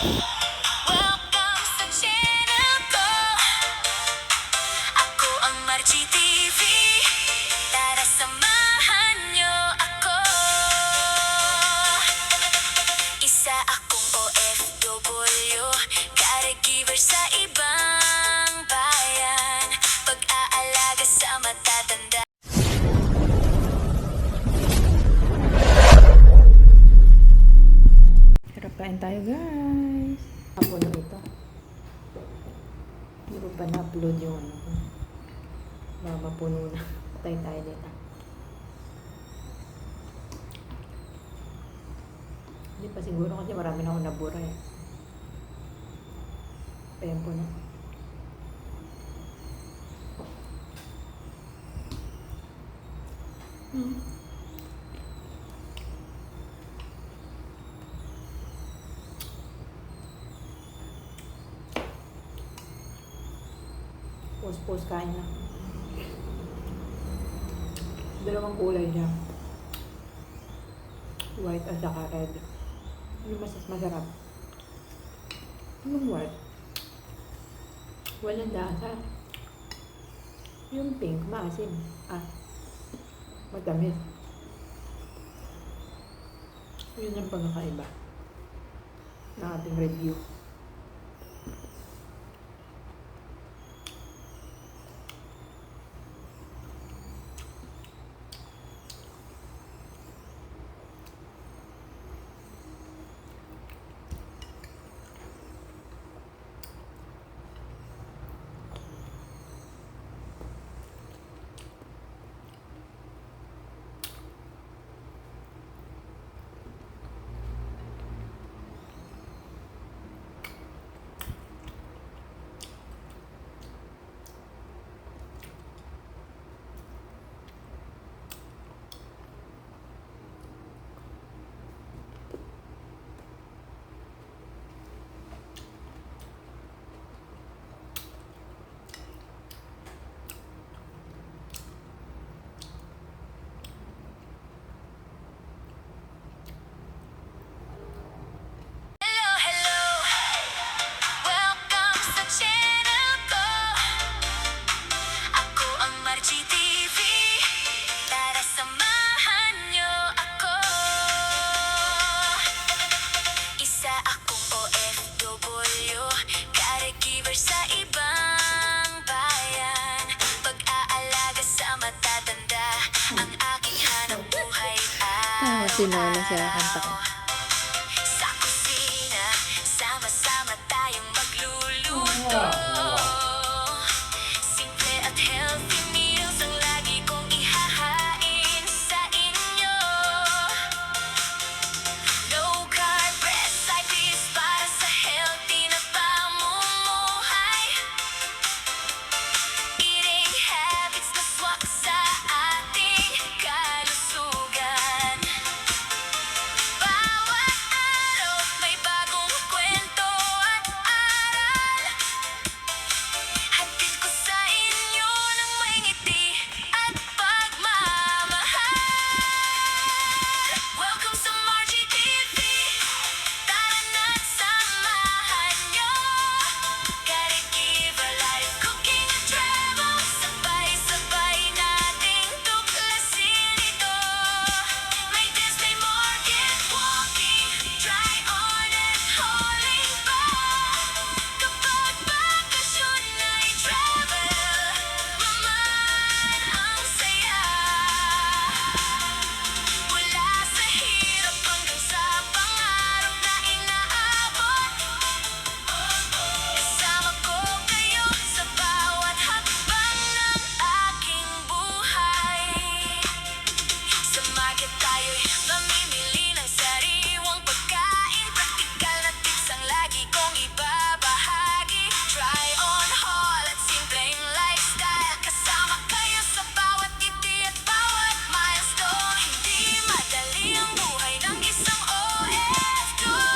Welcome sa channel ko. Ako ang Margie TV. Tara samahan niyo ako. Isa akong OFW, caregiver sa ibang bayan. Pag-aalaga sa matatanda. Harap kain tayo, guys. Hapon na ito. Hindi ko pa na-upload yung ano ko. Baka mapuno na. Patay tayo dito. Hindi pa siguro kasi marami na akong nabura eh. Ayan po na. Pause kain na. Dalawang kulay niya. White at saka red. Yung masarap. Yung white. Walang lasa. Yung pink, maasim. Matamis. Yun ang pagkakaiba ng ating review. Welcome sa channel ko. Ako ang Margie TV. Tara samahan niyo ako. Isa akong OFW, caregiver sa ibang bayan. Pag-aalaga sa matatanda, ang aking hanap buhay ay Sinala siya kanta ko. sa kusina, sama-sama tayong magluluto. Simple at healthy meals ang lagi kong ihahain sa inyo. Low carb recipes para sa healthy na pamumuhay. Eating habits na swak sa ating kalusugan. Bawat araw may bagong kwento at aral. Hatid ko sa inyo ng may ngiti at pagmamahal. Welcome sa Margie TV. Tara na't samahan niyo. Caregiver life, cooking and travel. Sabay-sabay nating tuklasin ito. May Disney market walking, try on and hauling pa. Kapag bakasyon ay travel, maman ang saya. Mula sa hirap hanggang sa pangarap na inaabot. Kasama ko kayo sa bawat hakbang ng aking buhay. Sa market tayo'y mamimili ng sariwang pagkain. Praktikal na tips ang lagi kong ibabahagi. Try on haul at simpleng lifestyle. Kasama kayo sa bawat ngiti at bawat milestone. Hindi madali ang buhay ng isang OFW.